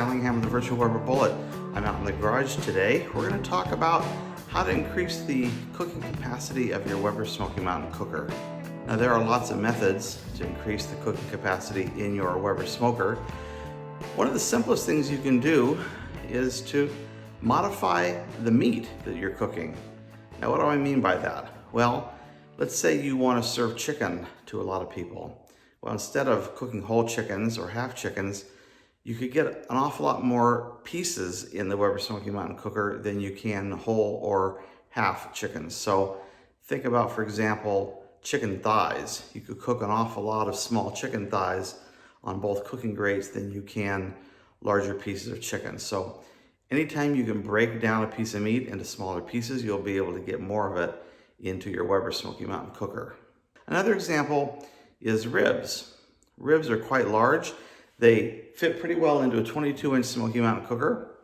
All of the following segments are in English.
Allingham with the Virtual Weber Bullet. I'm out in the garage today. We're going to talk about how to increase the cooking capacity of your Weber Smokey Mountain Cooker. Now there are lots of methods to increase the cooking capacity in your Weber smoker. One of the simplest things you can do is to modify the meat that you're cooking. Now what do I mean by that? Well, let's say you want to serve chicken to a lot of people. Well, instead of cooking whole chickens or half chickens, you could get an awful lot more pieces in the Weber Smokey Mountain Cooker than you can whole or half chickens. So think about, for example, chicken thighs. You could cook an awful lot of small chicken thighs on both cooking grates than you can larger pieces of chicken. So anytime you can break down a piece of meat into smaller pieces, you'll be able to get more of it into your Weber Smokey Mountain Cooker. Another example is ribs. Ribs are quite large. They fit pretty well into a 22-inch Smokey Mountain Cooker,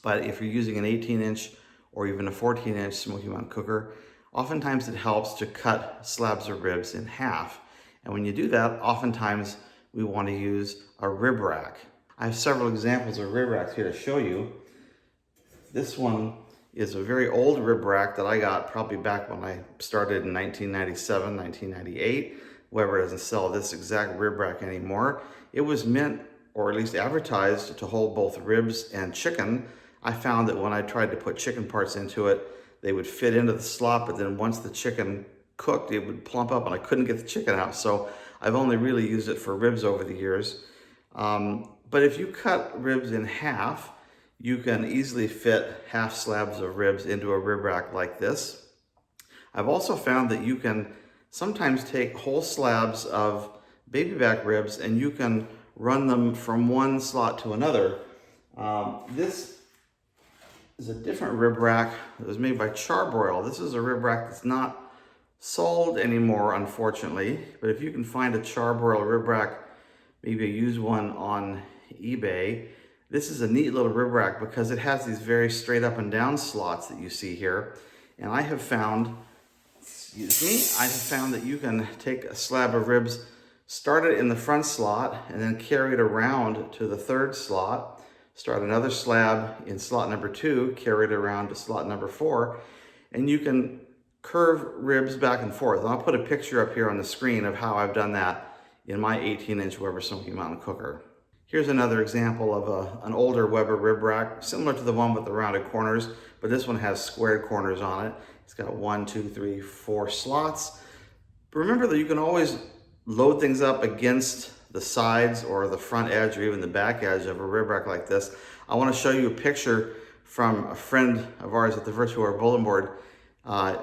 but if you're using an 18-inch or even a 14-inch Smokey Mountain Cooker, oftentimes it helps to cut slabs of ribs in half. And when you do that, oftentimes we want to use a rib rack. I have several examples of rib racks here to show you. This one is a very old rib rack that I got probably back when I started in 1997, 1998. Weber doesn't sell this exact rib rack anymore. It was meant, or at least advertised, to hold both ribs and chicken. I found that when I tried to put chicken parts into it, they would fit into the slot, but then once the chicken cooked, it would plump up and I couldn't get the chicken out. So I've only really used it for ribs over the years. But if you cut ribs in half, you can easily fit half slabs of ribs into a rib rack like this. I've also found that you can sometimes take whole slabs of baby back ribs and you can run them from one slot to another. This is a different rib rack that was made by Charbroil. This is a rib rack that's not sold anymore, unfortunately, but if you can find a Charbroil rib rack, maybe a used one on eBay, this is a neat little rib rack because it has these very straight up and down slots that you see here. And I have found that you can take a slab of ribs, start it in the front slot, and then carry it around to the third slot. Start another slab in slot number 2, carry it around to slot number 4, and you can curve ribs back and forth. And I'll put a picture up here on the screen of how I've done that in my 18-inch Weber Smokey Mountain Cooker. Here's another example of an older Weber rib rack, similar to the one with the rounded corners, but this one has squared corners on it. It's got 1, 2, 3, 4 slots. But remember that you can always load things up against the sides or the front edge or even the back edge of a rib rack like this. I want to show you a picture from a friend of ours at the Virtual Weber Bulletin Board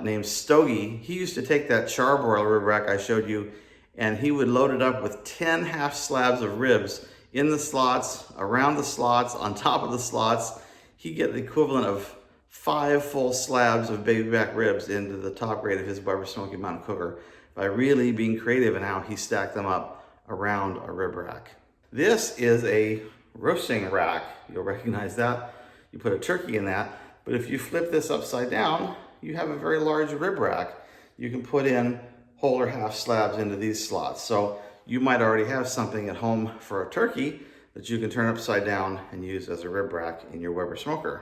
named Stogie. He used to take that Charbroil rib rack I showed you and he would load it up with 10 half slabs of ribs in the slots, around the slots, on top of the slots. He'd get the equivalent of 5 full slabs of baby back ribs into the top grate of his Weber Smokey Mountain Cooker by really being creative in how he stacked them up around a rib rack. This is a roasting rack. You'll recognize that. You put a turkey in that, but if you flip this upside down, you have a very large rib rack. You can put in whole or half slabs into these slots. So you might already have something at home for a turkey that you can turn upside down and use as a rib rack in your Weber smoker.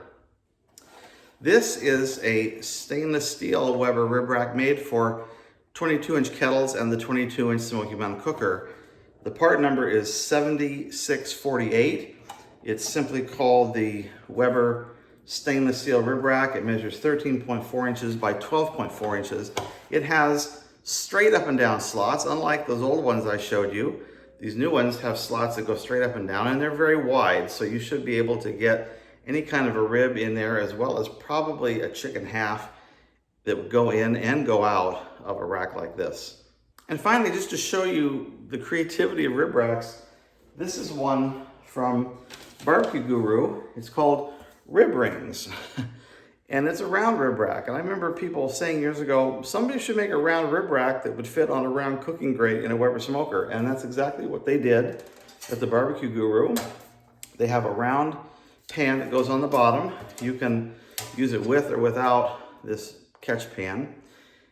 This is a stainless steel Weber rib rack made for 22-inch kettles and the 22-inch Smokey Mountain Cooker. The part number is 7648. It's simply called the Weber stainless steel rib rack. It measures 13.4 inches by 12.4 inches. It has straight up and down slots, unlike those old ones I showed you. These new ones have slots that go straight up and down, and they're very wide, so you should be able to get any kind of a rib in there, as well as probably a chicken half that would go in and go out of a rack like this. And finally, just to show you the creativity of rib racks, this is one from Barbecue Guru. It's called Rib Rings. And it's a round rib rack. And I remember people saying years ago, somebody should make a round rib rack that would fit on a round cooking grate in a Weber smoker. And that's exactly what they did at the Barbecue Guru. They have a round pan that goes on the bottom. You can use it with or without this catch pan.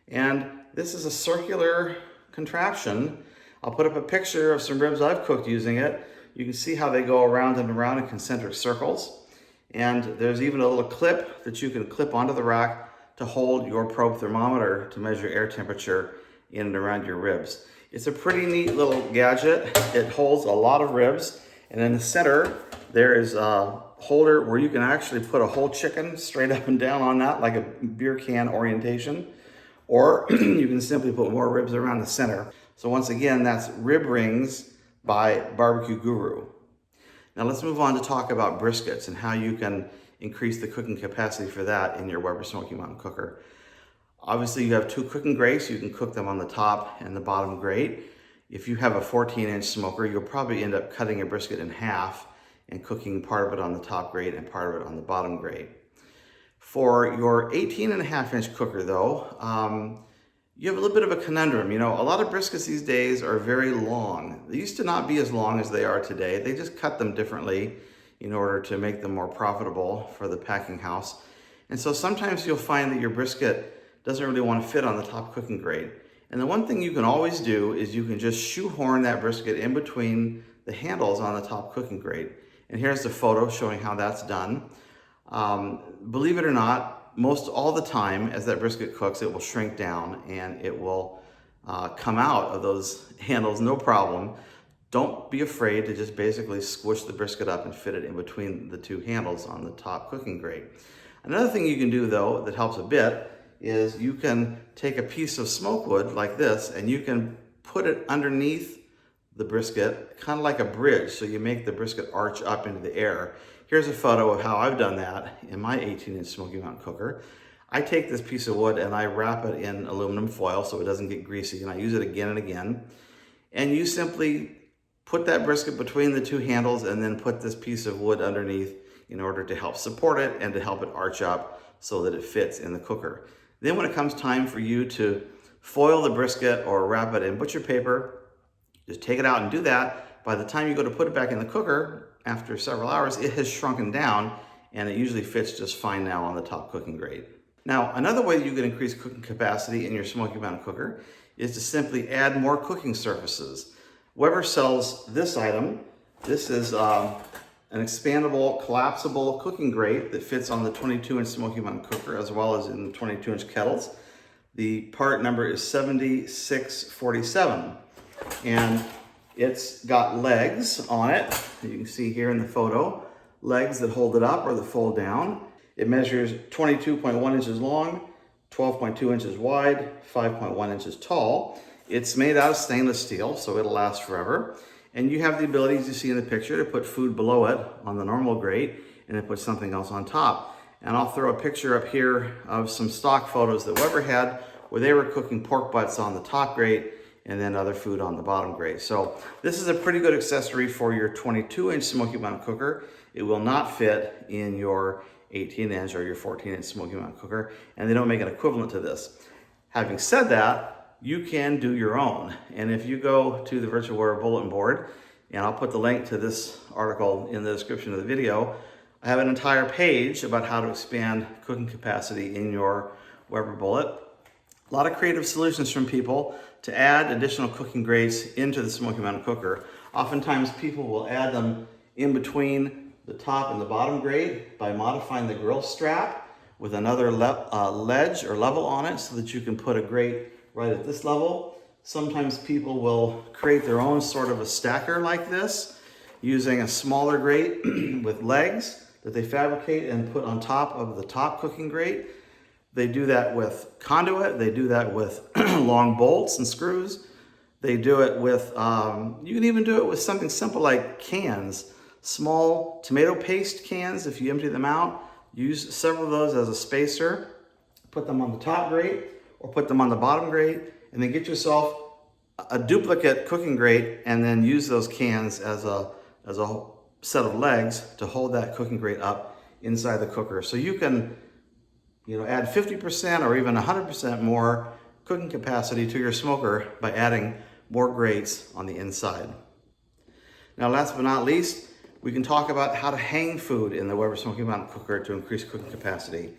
And this is a circular contraption. I'll put up a picture of some ribs I've cooked using it. You can see how they go around and around in concentric circles. And there's even a little clip that you can clip onto the rack to hold your probe thermometer to measure air temperature in and around your ribs. It's a pretty neat little gadget. It holds a lot of ribs. And in the center, there is a holder where you can actually put a whole chicken straight up and down on that, like a beer can orientation. Or you can simply put more ribs around the center. So once again, that's Rib Rings by Barbecue Guru. Now let's move on to talk about briskets and how you can increase the cooking capacity for that in your Weber Smokey Mountain Cooker. Obviously you have 2 cooking grates. You can cook them on the top and the bottom grate. If you have a 14-inch smoker, you'll probably end up cutting a brisket in half and cooking part of it on the top grate and part of it on the bottom grate. For your 18.5-inch cooker though, you have a little bit of a conundrum. You know, a lot of briskets these days are very long. They used to not be as long as they are today. They just cut them differently in order to make them more profitable for the packing house. And so sometimes you'll find that your brisket doesn't really want to fit on the top cooking grate. And the one thing you can always do is you can just shoehorn that brisket in between the handles on the top cooking grate. And here's the photo showing how that's done. Believe it or not, most all the time as that brisket cooks, it will shrink down and it will come out of those handles, no problem. Don't be afraid to just basically squish the brisket up and fit it in between the 2 handles on the top cooking grate. Another thing you can do though that helps a bit is you can take a piece of smoke wood like this and you can put it underneath the brisket, kind of like a bridge, so you make the brisket arch up into the air. Here's a photo of how I've done that in my 18-inch Smoky Mountain Cooker. I take this piece of wood and I wrap it in aluminum foil so it doesn't get greasy, and I use it again and again. And you simply put that brisket between the 2 handles and then put this piece of wood underneath in order to help support it and to help it arch up so that it fits in the cooker. Then when it comes time for you to foil the brisket or wrap it in butcher paper, just take it out and do that. By the time you go to put it back in the cooker, after several hours, it has shrunken down and it usually fits just fine now on the top cooking grate. Now, another way you can increase cooking capacity in your Smoky Mountain Cooker is to simply add more cooking surfaces. Weber sells this item. This is an expandable, collapsible cooking grate that fits on the 22-inch Smoky Mountain Cooker as well as in the 22-inch kettles. The part number is 7647. And it's got legs on it. You can see here in the photo, legs that hold it up or that fold down. It measures 22.1 inches long, 12.2 inches wide, 5.1 inches tall. It's made out of stainless steel, so it'll last forever. And you have the ability, as you see in the picture, to put food below it on the normal grate and then put something else on top. And I'll throw a picture up here of some stock photos that Weber had where they were cooking pork butts on the top grate and then other food on the bottom grate. So this is a pretty good accessory for your 22-inch Smoky Mountain Cooker. It will not fit in your 18-inch or your 14-inch Smoky Mountain Cooker, and they don't make an equivalent to this. Having said that, you can do your own. And if you go to the Virtual Warrior bulletin board, and I'll put the link to this article in the description of the video, I have an entire page about how to expand cooking capacity in your Weber bullet. A lot of creative solutions from people to add additional cooking grates into the Smoky Mountain Cooker. Oftentimes people will add them in between the top and the bottom grate by modifying the grill strap with another ledge or level on it so that you can put a grate right at this level. Sometimes people will create their own sort of a stacker like this using a smaller grate with legs that they fabricate and put on top of the top cooking grate. They do that with conduit. They do that with long bolts and screws. They do it with, you can even do it with something simple like cans, small tomato paste cans. If you empty them out, use several of those as a spacer, put them on the top grate or put them on the bottom grate, and then get yourself a duplicate cooking grate and then use those cans as a set of legs to hold that cooking grate up inside the cooker. So you can add 50% or even 100% more cooking capacity to your smoker by adding more grates on the inside. Now, last but not least, we can talk about how to hang food in the Weber Smokey Mountain Cooker to increase cooking capacity.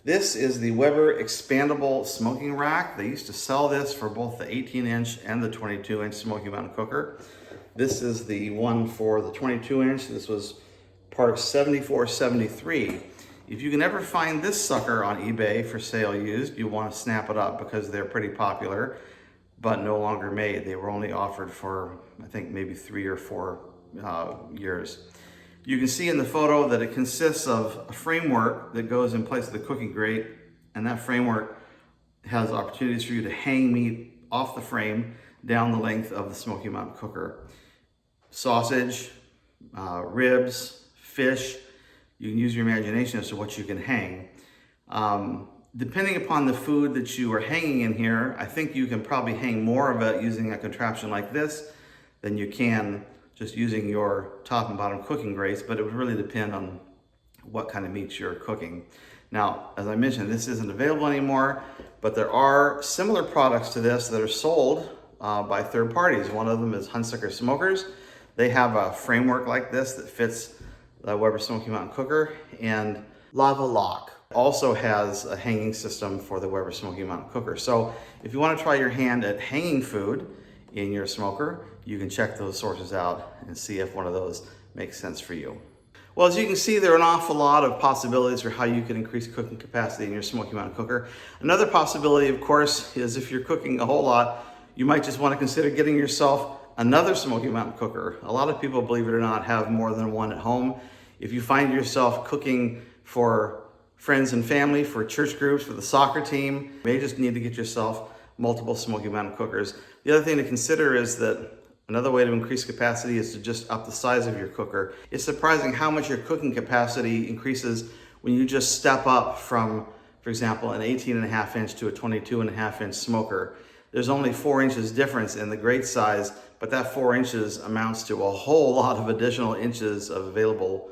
This is the Weber expandable smoking rack. They used to sell this for both the 18-inch and the 22-inch Smoky Mountain Cooker. This is the one for the 22 inch. This was part 7473. If you can ever find this sucker on eBay for sale used, you want to snap it up because they're pretty popular, but no longer made. They were only offered for, I think, maybe 3 or 4 years. You can see in the photo that it consists of a framework that goes in place of the cooking grate, and that framework has opportunities for you to hang meat off the frame down the length of the Smoky Mountain Cooker. Sausage, ribs, fish, you can use your imagination as to what you can hang. Depending upon the food that you are hanging in here, I think you can probably hang more of it using a contraption like this than you can just using your top and bottom cooking grates, but it would really depend on what kind of meat you're cooking. Now, as I mentioned, this isn't available anymore, but there are similar products to this that are sold by third parties. One of them is Hunsucker Smokers. They have a framework like this that fits the Weber Smokey Mountain Cooker, and Lava Lock also has a hanging system for the Weber Smokey Mountain Cooker. So if you want to try your hand at hanging food in your smoker, you can check those sources out and see if one of those makes sense for you. Well, as you can see, there are an awful lot of possibilities for how you can increase cooking capacity in your Smoky Mountain Cooker. Another possibility, of course, is if you're cooking a whole lot, you might just want to consider getting yourself another Smoky Mountain Cooker. A lot of people, believe it or not, have more than one at home. If you find yourself cooking for friends and family, for church groups, for the soccer team, you may just need to get yourself multiple Smoky Mountain Cookers. The other thing to consider is that another way to increase capacity is to just up the size of your cooker. It's surprising how much your cooking capacity increases when you just step up from, for example, an 18.5 inch to a 22.5 inch smoker. There's only 4 inches difference in the grate size, but that 4 inches amounts to a whole lot of additional inches of available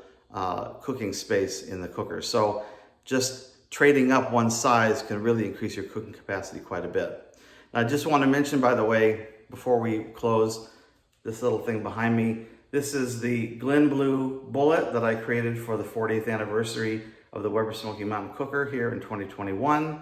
cooking space in the cooker. So just trading up one size can really increase your cooking capacity quite a bit. Now, I just want to mention, by the way, before we close, this little thing behind me. This is the Glen Blue bullet that I created for the 40th anniversary of the Weber Smokey Mountain Cooker here in 2021.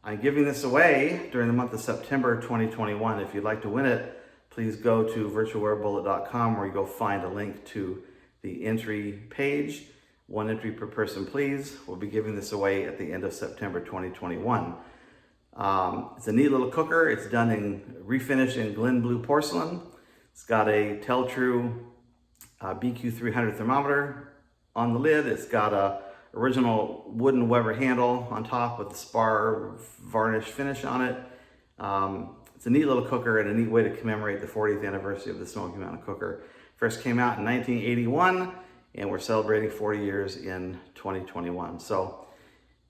I'm giving this away during the month of September 2021. If you'd like to win it, please go to virtualwarebullet.com where you go find a link to the entry page. 1 entry per person, please. We'll be giving this away at the end of September 2021. It's a neat little cooker. It's done in refinished in Glen Blue porcelain. It's got a Tell-True BBQ-300 thermometer on the lid. It's got a original wooden Weber handle on top with the spar varnish finish on it. It's a neat little cooker and a neat way to commemorate the 40th anniversary of the Smoky Mountain Cooker. First came out in 1981, and we're celebrating 40 years in 2021. So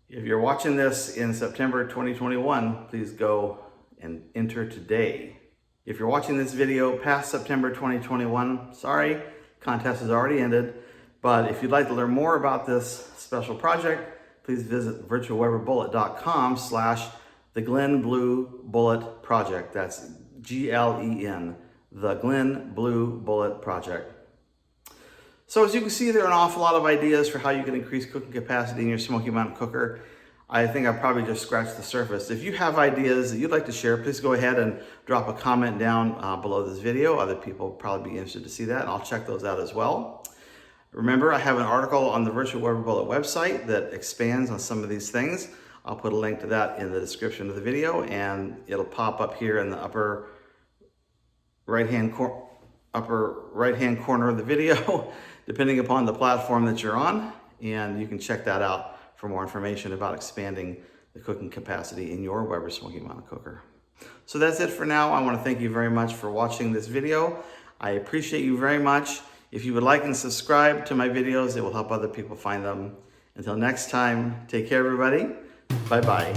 if you're watching this in September 2021, please go and enter today. If you're watching this video past September 2021, sorry, contest has already ended. But if you'd like to learn more about this special project, please visit virtualwarebullet.com/the Glen Blue Bullet Project. That's GLEN, the Glen Blue Bullet Project. So as you can see, there are an awful lot of ideas for how you can increase cooking capacity in your Smoky Mountain Cooker. I think I've probably just scratched the surface. If you have ideas that you'd like to share, please go ahead and drop a comment down below this video. Other people will probably be interested to see that, and I'll check those out as well. Remember, I have an article on the Virtual Weber Bullet website that expands on some of these things. I'll put a link to that in the description of the video, and it'll pop up here in the upper right-hand corner of the video, depending upon the platform that you're on, and you can check that out for more information about expanding the cooking capacity in your Weber Smokey Mountain Cooker. So that's it for now. I want to thank you very much for watching this video. I appreciate you very much. If you would like and subscribe to my videos, it will help other people find them. Until next time, take care, everybody. Bye-bye.